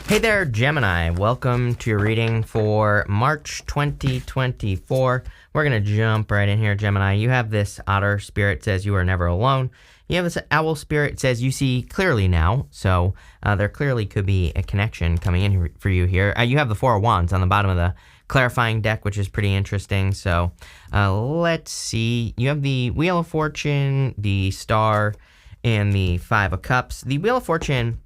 Hey there, Gemini. Welcome to your reading for March 2024. We're going to jump right in here, Gemini. You have this otter spirit says you are never alone. You have this owl spirit says you see clearly now. So there clearly could be a connection coming in for you here. You have the Four of Wands on the bottom of the clarifying deck, which is pretty interesting. So let's see. You have the Wheel of Fortune, the Star, and the Five of Cups. The Wheel of Fortune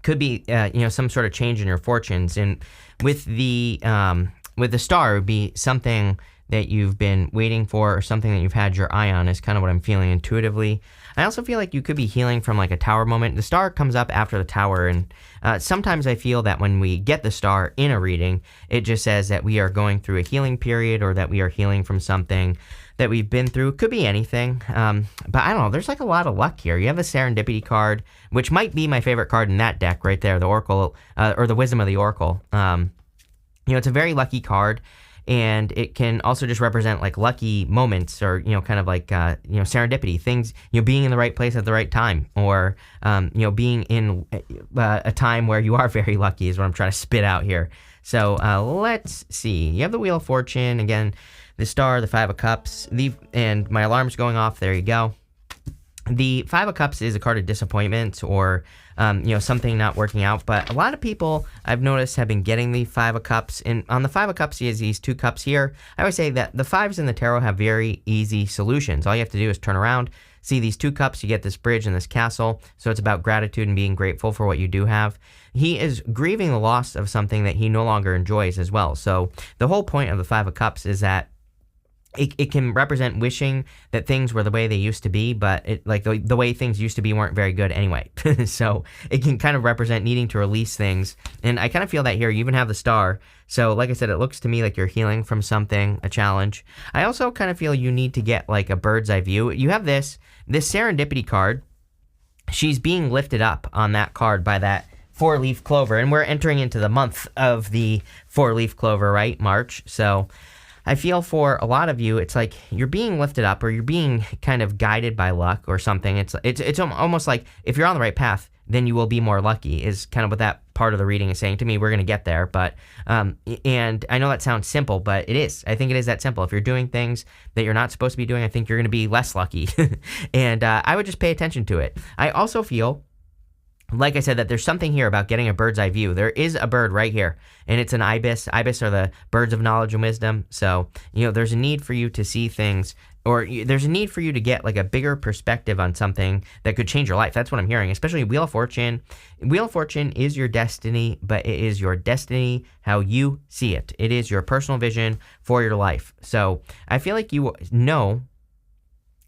could be, some sort of change in your fortunes, and with the Star, it would be something that you've been waiting for or something that you've had your eye on is kind of what I'm feeling intuitively. I also feel like you could be healing from like a Tower moment. The Star comes up after the Tower, and sometimes I feel that when we get the Star in a reading, it just says that we are going through a healing period or that we are healing from something that we've been through. It could be anything, but I don't know. There's like a lot of luck here. You have the Serendipity card, which might be my favorite card in that deck right there, the Oracle, or the Wisdom of the Oracle. It's a very lucky card, and it can also just represent like lucky moments or, kind of like, serendipity, things, being in the right place at the right time, or, being in a time where you are very lucky is what I'm trying to spit out here. So let's see. You have the Wheel of Fortune, again, the Star, the Five of Cups, and my alarm's going off. There you go. The Five of Cups is a card of disappointment or, something not working out. But a lot of people I've noticed have been getting the Five of Cups. And on the Five of Cups, he has these two cups here. I always say that the fives in the tarot have very easy solutions. All you have to do is turn around, see these two cups, you get this bridge and this castle. So it's about gratitude and being grateful for what you do have. He is grieving the loss of something that he no longer enjoys as well. So the whole point of the Five of Cups is that it can represent wishing that things were the way they used to be, but the way things used to be weren't very good anyway. So it can kind of represent needing to release things. And I kind of feel that here. You even have the Star. So like I said, it looks to me like you're healing from something, a challenge. I also kind of feel you need to get like a bird's eye view. You have this Serendipity card. She's being lifted up on that card by that four-leaf clover. And we're entering into the month of the four-leaf clover, right? March. So I feel for a lot of you, it's like you're being lifted up or you're being kind of guided by luck or something. It's almost like if you're on the right path, then you will be more lucky is kind of what that part of the reading is saying to me. We're going to get there. But, and I know that sounds simple, but it is. I think it is that simple. If you're doing things that you're not supposed to be doing, I think you're going to be less lucky. And I would just pay attention to it. I also feel, like I said, that there's something here about getting a bird's eye view. There is a bird right here, and it's an ibis. Ibis are the birds of knowledge and wisdom. So, there's a need for you to see things, or there's a need for you to get like a bigger perspective on something that could change your life. That's what I'm hearing, especially Wheel of Fortune. Wheel of Fortune is your destiny, but it is your destiny how you see it. It is your personal vision for your life. So I feel like you know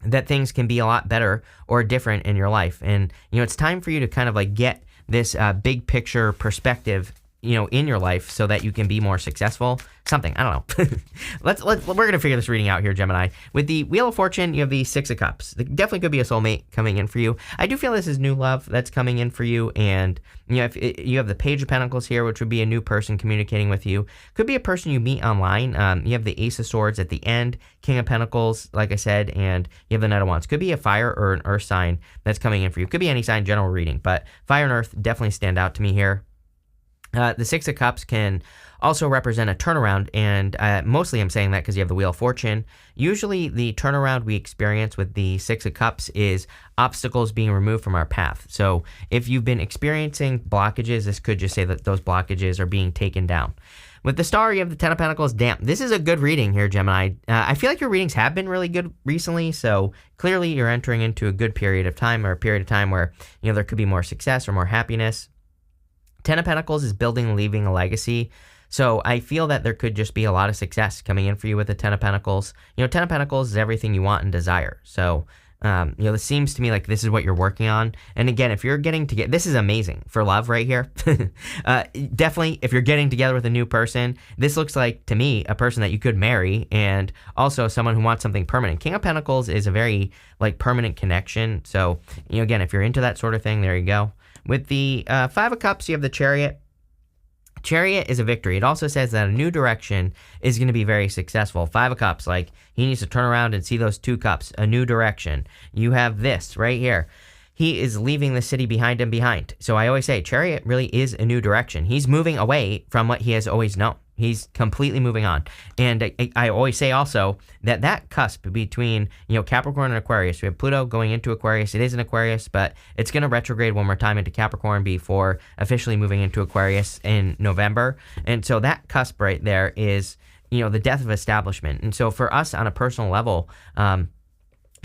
that things can be a lot better or different in your life. And, it's time for you to kind of like get this big picture perspective, in your life so that you can be more successful. Something, I don't know. We're going to figure this reading out here, Gemini. With the Wheel of Fortune, you have the Six of Cups. There definitely could be a soulmate coming in for you. I do feel this is new love that's coming in for you. And, if you have the Page of Pentacles here, which would be a new person communicating with you. Could be a person you meet online. You have the Ace of Swords at the end, King of Pentacles, like I said, and you have the Knight of Wands. Could be a fire or an earth sign that's coming in for you. Could be any sign, general reading, but fire and earth definitely stand out to me here. The Six of Cups can also represent a turnaround, and mostly I'm saying that because you have the Wheel of Fortune. Usually the turnaround we experience with the Six of Cups is obstacles being removed from our path. So if you've been experiencing blockages, this could just say that those blockages are being taken down. With the Star, you have the Ten of Pentacles. Damn, this is a good reading here, Gemini. I feel like your readings have been really good recently, so clearly you're entering into a good period of time, or a period of time where, there could be more success or more happiness. Ten of Pentacles is building and leaving a legacy. So I feel that there could just be a lot of success coming in for you with the Ten of Pentacles. Ten of Pentacles is everything you want and desire. So, this seems to me like this is what you're working on. And again, if you're getting together, this is amazing for love right here. Definitely, if you're getting together with a new person, this looks like, to me, a person that you could marry, and also someone who wants something permanent. King of Pentacles is a very, permanent connection. So, again, if you're into that sort of thing, there you go. With the Five of Cups, you have the Chariot. Chariot is a victory. It also says that a new direction is going to be very successful. Five of Cups, like he needs to turn around and see those two cups, a new direction. You have this right here. he is leaving the city behind him behind. So I always say Chariot really is a new direction. He's moving away from what he has always known. He's completely moving on. And I always say also that cusp between, Capricorn and Aquarius, we have Pluto going into Aquarius. It is an Aquarius, but it's going to retrograde one more time into Capricorn before officially moving into Aquarius in November. And so that cusp right there is, the death of establishment. And so for us on a personal level,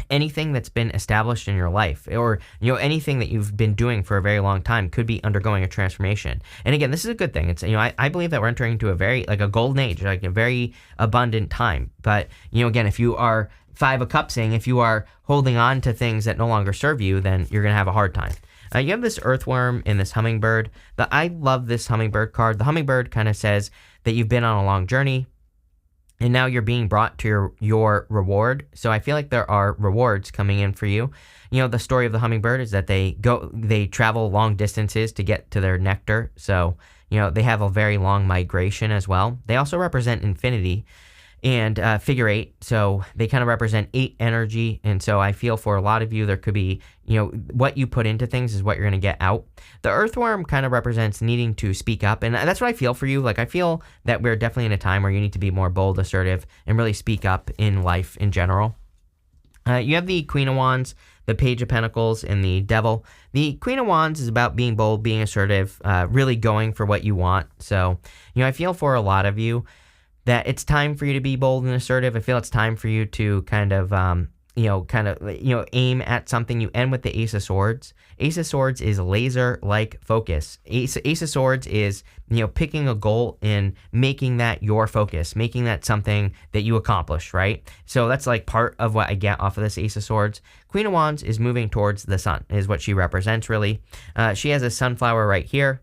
anything that's been established in your life, or anything that you've been doing for a very long time, could be undergoing a transformation. And again, this is a good thing. It's I believe that we're entering into a very a golden age, like a very abundant time. But again, if you are Five of Cups, if you are holding on to things that no longer serve you, then you're gonna have a hard time. You have this earthworm and this hummingbird. I love this hummingbird card. The hummingbird kind of says that you've been on a long journey, and now you're being brought to your reward. So I feel like there are rewards coming in for you. The story of the hummingbird is that they travel long distances to get to their nectar. So, they have a very long migration as well. They also represent infinity and figure 8. So they kind of represent 8 energy. And so I feel for a lot of you, there could be, what you put into things is what you're going to get out. The earthworm kind of represents needing to speak up. And that's what I feel for you. I feel that we're definitely in a time where you need to be more bold, assertive, and really speak up in life in general. You have the Queen of Wands, the Page of Pentacles, and the Devil. The Queen of Wands is about being bold, being assertive, really going for what you want. So, I feel for a lot of you that it's time for you to be bold and assertive. I feel it's time for you to kind of, aim at something. You end with the Ace of Swords. Ace of Swords is laser-like focus. Ace of Swords is, picking a goal and making that your focus, making that something that you accomplish, right? So that's part of what I get off of this Ace of Swords. Queen of Wands is moving towards the sun, is what she represents, really. She has a sunflower right here.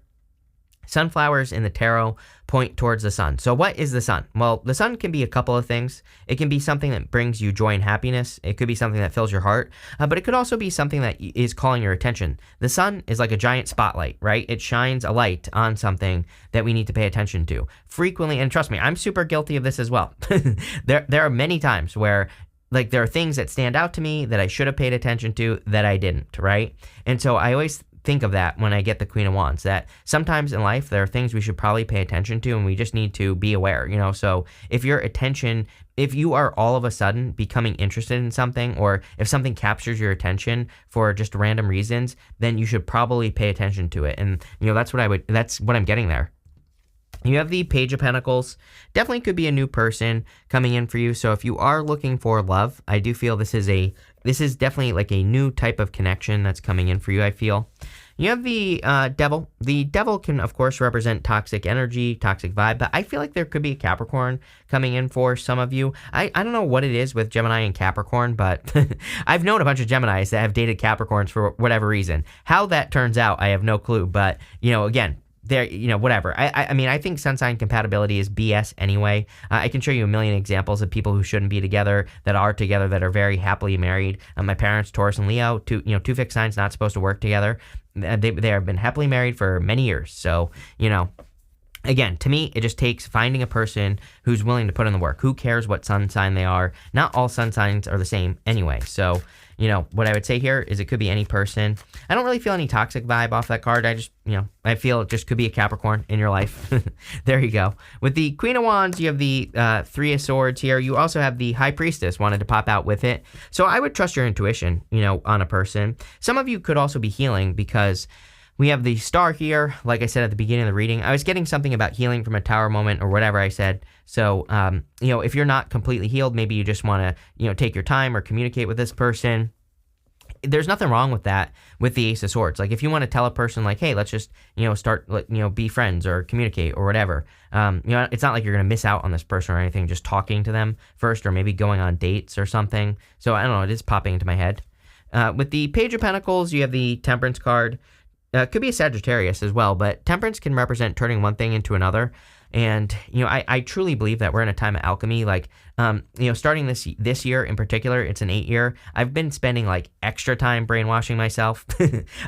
Sunflowers in the tarot point towards the sun. So what is the sun? Well, the sun can be a couple of things. It can be something that brings you joy and happiness. It could be something that fills your heart, but it could also be something that is calling your attention. The sun is like a giant spotlight, right? It shines a light on something that we need to pay attention to frequently. And trust me, I'm super guilty of this as well. There are many times where there are things that stand out to me that I should have paid attention to that I didn't, right? And so I always think of that when I get the Queen of Wands, that sometimes in life there are things we should probably pay attention to, and we just need to be aware, so if you are all of a sudden becoming interested in something, or if something captures your attention for just random reasons, then you should probably pay attention to it. And that's what I'm getting there. You have the Page of Pentacles. Definitely could be a new person coming in for you. So if you are looking for love, I do feel this is definitely a new type of connection that's coming in for you, I feel. You have the Devil. The Devil can, of course, represent toxic energy, toxic vibe, but I feel like there could be a Capricorn coming in for some of you. I don't know what it is with Gemini and Capricorn, but I've known a bunch of Geminis that have dated Capricorns for whatever reason. How that turns out, I have no clue, but, again, whatever. I think sun sign compatibility is BS anyway. I can show you a million examples of people who shouldn't be together, that are together, that are very happily married. My parents, Taurus and Leo, two fixed signs not supposed to work together. They have been happily married for many years. So, again, to me, it just takes finding a person who's willing to put in the work. Who cares what sun sign they are? Not all sun signs are the same anyway. So, what I would say here is it could be any person. I don't really feel any toxic vibe off that card. I just, I feel it just could be a Capricorn in your life. There you go. With the Queen of Wands, you have the Three of Swords here. You also have the High Priestess wanted to pop out with it. So I would trust your intuition, on a person. Some of you could also be healing because we have the Star here. Like I said at the beginning of the reading, I was getting something about healing from a tower moment or whatever I said. So, if you're not completely healed, maybe you just want to, take your time or communicate with this person. There's nothing wrong with that with the Ace of Swords. If you want to tell a person hey, let's just, start, be friends or communicate or whatever. It's not like you're going to miss out on this person or anything, just talking to them first or maybe going on dates or something. So I don't know, it is popping into my head. With the Page of Pentacles, you have the Temperance card. Could be a Sagittarius as well, but Temperance can represent turning one thing into another. And, I truly believe that we're in a time of alchemy. Like, starting this year in particular, it's an 8-year. I've been spending like extra time brainwashing myself.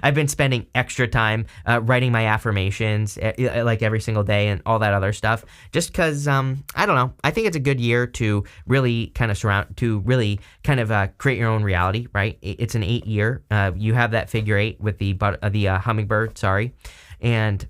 I've been spending extra time writing my affirmations like every single day and all that other stuff. Just because, I don't know. I think it's a good year to really kind of create your own reality, right? It's an 8-year. You have that figure 8 with the hummingbird, sorry. And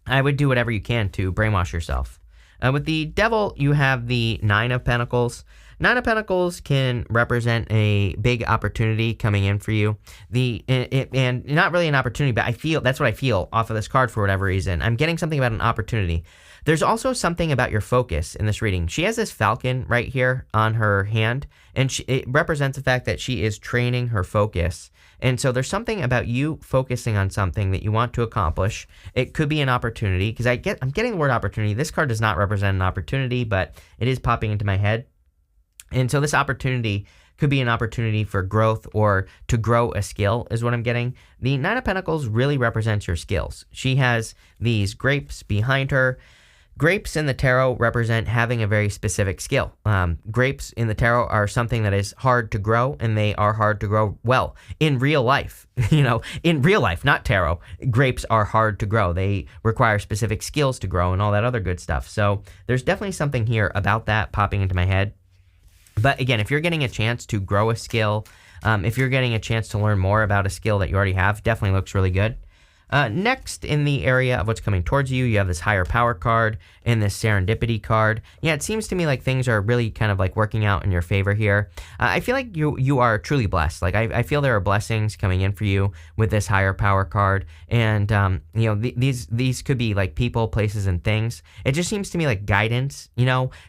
I would do whatever you can to brainwash yourself. With the devil, you have the 9 of Pentacles. 9 of Pentacles can represent a big opportunity coming in for you. And not really an opportunity, but that's what I feel off of this card for whatever reason. I'm getting something about an opportunity. There's also something about your focus in this reading. She has this falcon right here on her hand, and it represents the fact that she is training her focus. And so there's something about you focusing on something that you want to accomplish. It could be an opportunity, because I'm getting the word opportunity. This card does not represent an opportunity, but it is popping into my head. And so this opportunity could be an opportunity for growth or to grow a skill is what I'm getting. The 9 of Pentacles really represents your skills. She has these grapes behind her. Grapes in the tarot represent having a very specific skill. Grapes in the tarot are something that is hard to grow, and they are hard to grow well in real life. In real life, not tarot. Grapes are hard to grow. They require specific skills to grow and all that other good stuff. So there's definitely something here about that popping into my head. But again, if you're getting a chance to grow a skill, if you're getting a chance to learn more about a skill that you already have, definitely looks really good. Next, in the area of what's coming towards you, you have this higher power card and this serendipity card. Yeah, it seems to me like things are really kind of like working out in your favor here. I feel like you are truly blessed. Like I feel there are blessings coming in for you with this higher power card, and these could be like people, places, and things. It just seems to me like guidance.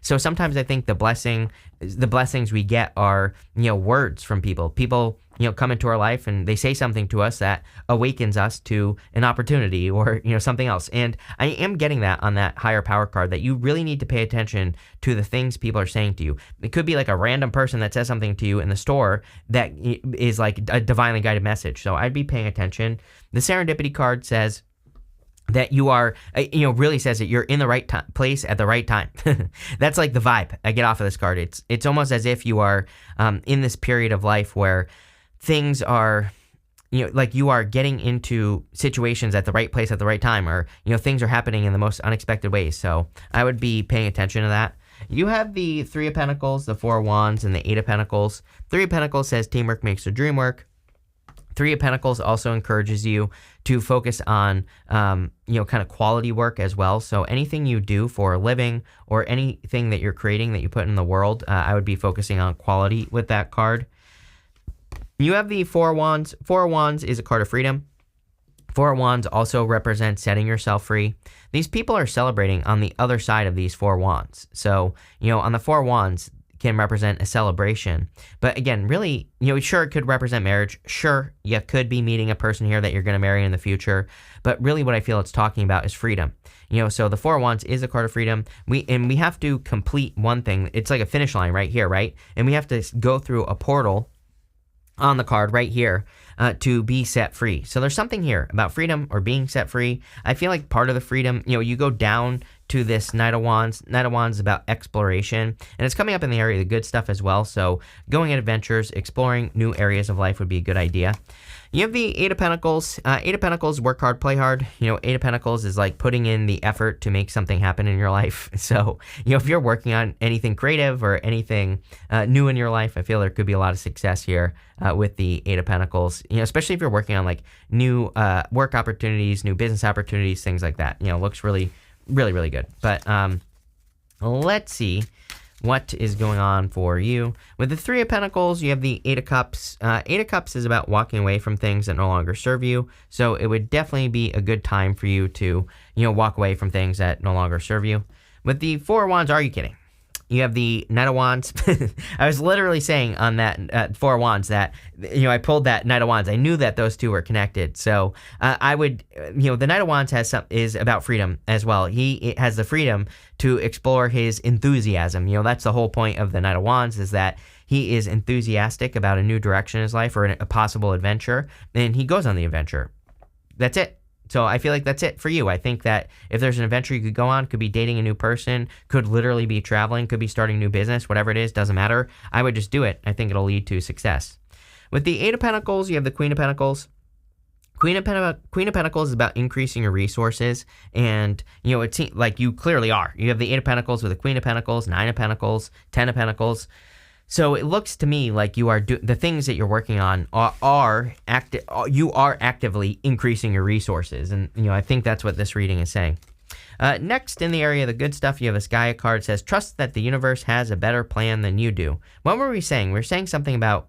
So sometimes I think the blessings we get are words from people. People come into our life and they say something to us that awakens us to an opportunity or, something else. And I am getting that on that higher power card, that you really need to pay attention to the things people are saying to you. It could be like a random person that says something to you in the store that is like a divinely guided message. So I'd be paying attention. The serendipity card says that you are, really says that you're in the right place at the right time. That's like the vibe I get off of this card. It's almost as if you are in this period of life where things are, like you are getting into situations at the right place at the right time, or, things are happening in the most unexpected ways. So I would be paying attention to that. You have the 3 of Pentacles, the 4 of Wands, and the 8 of Pentacles. 3 of Pentacles says teamwork makes the dream work. 3 of Pentacles also encourages you to focus on, kind of quality work as well. So anything you do for a living or anything that you're creating that you put in the world, I would be focusing on quality with that card. You have the 4 of Wands. 4 of Wands is a card of freedom. 4 of Wands also represents setting yourself free. These people are celebrating on the other side of these 4 Wands. So, on the 4 Wands can represent a celebration. But again, really, sure, it could represent marriage. Sure, you could be meeting a person here that you're going to marry in the future. But really what I feel it's talking about is freedom. So the 4 of Wands is a card of freedom. We have to complete one thing. It's like a finish line right here, right? And we have to go through a portal on the card right here to be set free. So there's something here about freedom or being set free. I feel like part of the freedom, you go down to this Knight of Wands. Knight of Wands is about exploration, and it's coming up in the area of the good stuff as well. So going on adventures, exploring new areas of life would be a good idea. You have the 8 of Pentacles. 8 of Pentacles, work hard, play hard. 8 of Pentacles is like putting in the effort to make something happen in your life. So, if you're working on anything creative or anything new in your life, I feel there could be a lot of success here with the 8 of Pentacles, especially if you're working on like new work opportunities, new business opportunities, things like that. Looks really, really, really good. But let's see what is going on for you. With the 3 of Pentacles, you have the 8 of Cups. 8 of Cups is about walking away from things that no longer serve you. So it would definitely be a good time for you to, walk away from things that no longer serve you. With the 4 of Wands, are you kidding? You have the Knight of Wands. I was literally saying on that 4 of Wands that, I pulled that Knight of Wands. I knew that those two were connected. So I would, the Knight of Wands is about freedom as well. He has the freedom to explore his enthusiasm. That's the whole point of the Knight of Wands, is that he is enthusiastic about a new direction in his life or a possible adventure, and he goes on the adventure. That's it. So I feel like that's it for you. I think that if there's an adventure you could go on, could be dating a new person, could literally be traveling, could be starting a new business, whatever it is, doesn't matter. I would just do it. I think it'll lead to success. With the Eight of Pentacles, you have the Queen of Pentacles. Queen of Pentacles is about increasing your resources, and it seems like you clearly are. You have the Eight of Pentacles with the Queen of Pentacles, Nine of Pentacles, 10 of Pentacles. So it looks to me like you are the things that you're working on you are actively increasing your resources, and I think that's what this reading is saying. Next, in the area of the good stuff, you have this Gaia card. Says, trust that the universe has a better plan than you do. What were we saying? We're saying something about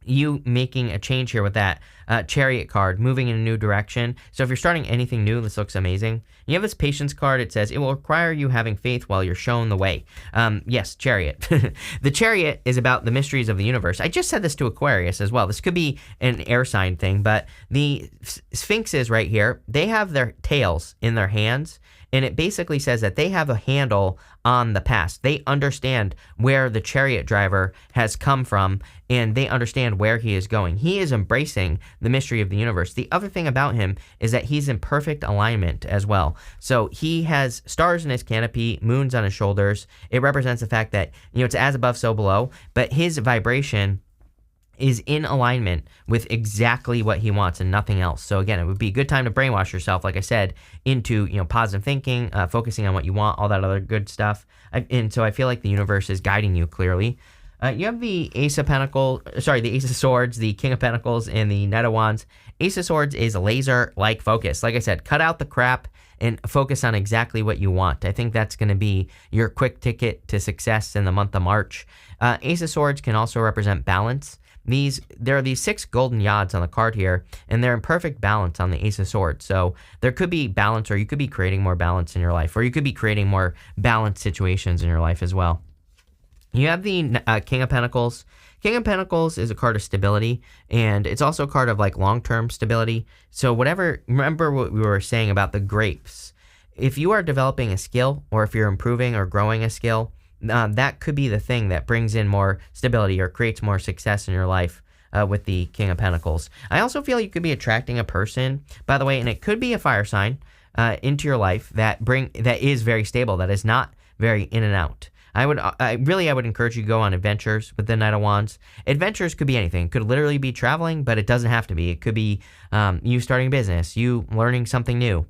you making a change here with that Chariot card, moving in a new direction. So if you're starting anything new, this looks amazing. You have this Patience card. It says, it will require you having faith while you're shown the way. Yes, Chariot. The Chariot is about the mysteries of the universe. I just said this to Aquarius as well. This could be an air sign thing, but the Sphinxes right here, they have their tails in their hands, and it basically says that they have a handle on the past. They understand where the chariot driver has come from, and they understand where he is going. He is embracing the mystery of the universe. The other thing about him is that he's in perfect alignment as well. So he has stars in his canopy, moons on his shoulders. It represents the fact that, it's as above, so below, but his vibration is in alignment with exactly what he wants and nothing else. So again, it would be a good time to brainwash yourself, like I said, into positive thinking, focusing on what you want, all that other good stuff. And so I feel like the universe is guiding you clearly. You have the the Ace of Swords, the King of Pentacles, and the Knight of Wands. Ace of Swords is laser-like focus. Like I said, cut out the crap and focus on exactly what you want. I think that's going to be your quick ticket to success in the month of March. Ace of Swords can also represent balance. There are these 6 golden yods on the card here, and they're in perfect balance on the Ace of Swords. So there could be balance, or you could be creating more balance in your life, or you could be creating more balanced situations in your life as well. You have the King of Pentacles. King of Pentacles is a card of stability, and it's also a card of long-term stability. So remember what we were saying about the grapes. If you are developing a skill, or if you're improving or growing a skill, that could be the thing that brings in more stability or creates more success in your life with the King of Pentacles. I also feel you could be attracting a person, by the way, and it could be a fire sign into your life that is very stable, that is not very in and out. I would encourage you to go on adventures with the Knight of Wands. Adventures could be anything. It could literally be traveling, but it doesn't have to be. It could be you starting a business, you learning something new.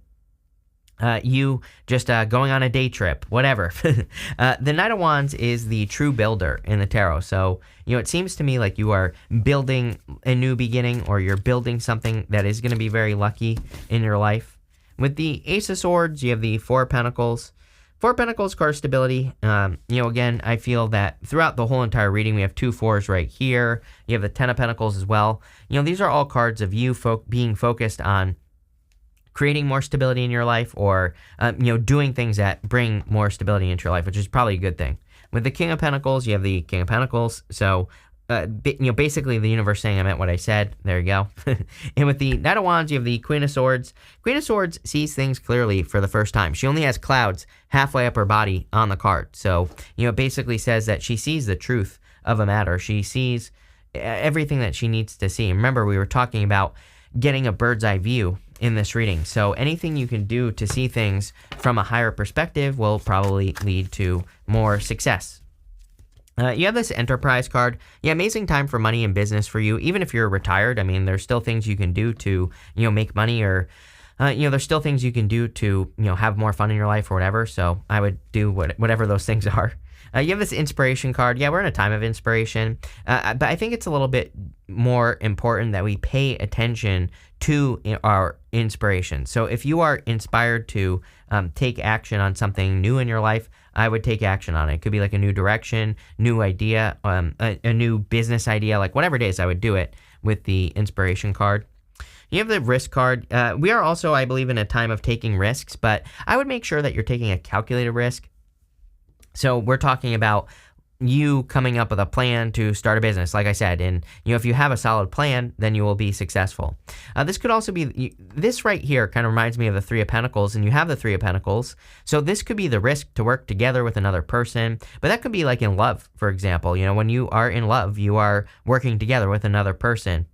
You just going on a day trip, whatever. The Knight of Wands is the true builder in the tarot. So, it seems to me like you are building a new beginning, or you're building something that is going to be very lucky in your life. With the Ace of Swords, you have the Four of Pentacles. Four of Pentacles, card stability. Again, I feel that throughout the whole entire reading, we have 2 fours right here. You have the 10 of Pentacles as well. These are all cards of you being focused on creating more stability in your life, or doing things that bring more stability into your life, which is probably a good thing. With the King of Pentacles, you have the King of Pentacles. So basically the universe saying I meant what I said. There you go. And with the Knight of Wands, you have the Queen of Swords. Queen of Swords sees things clearly for the first time. She only has clouds halfway up her body on the card. So it basically says that she sees the truth of a matter. She sees everything that she needs to see. Remember, we were talking about getting a bird's eye view in this reading. So anything you can do to see things from a higher perspective will probably lead to more success. You have this Enterprise card. Yeah, amazing time for money and business for you. Even if you're retired, there's still things you can do to, make money, or, there's still things you can do to, have more fun in your life or whatever. So I would do whatever those things are. You have this Inspiration card. Yeah, we're in a time of inspiration, but I think it's a little bit more important that we pay attention to our inspiration. So if you are inspired to take action on something new in your life, I would take action on it. It could be like a new direction, new idea, a new business idea, like whatever it is, I would do it with the Inspiration card. You have the Risk card. We are also, I believe, in a time of taking risks, but I would make sure that you're taking a calculated risk. So we're talking about you coming up with a plan to start a business, like I said, and if you have a solid plan, then you will be successful. This could also be, this right here kind of reminds me of the Three of Pentacles, and you have the Three of Pentacles. So this could be the risk to work together with another person, but that could be like in love, for example. When you are in love, you are working together with another person.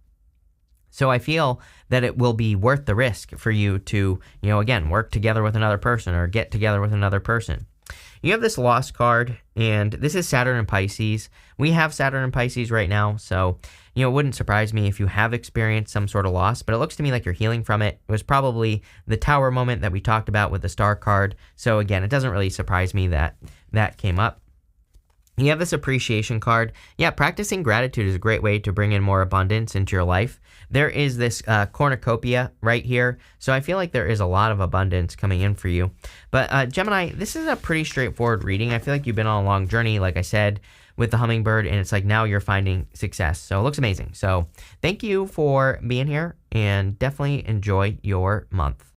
So I feel that it will be worth the risk for you to, again, work together with another person or get together with another person. You have this loss card, and this is Saturn and Pisces. We have Saturn and Pisces right now, so, it wouldn't surprise me if you have experienced some sort of loss, but it looks to me like you're healing from it. It was probably the Tower moment that we talked about with the Star card. So again, it doesn't really surprise me that that came up. You have this appreciation card. Yeah, practicing gratitude is a great way to bring in more abundance into your life. There is this cornucopia right here, so I feel like there is a lot of abundance coming in for you. But Gemini, this is a pretty straightforward reading. I feel like you've been on a long journey, like I said, with the hummingbird, and it's like now you're finding success. So it looks amazing. So thank you for being here, and definitely enjoy your month.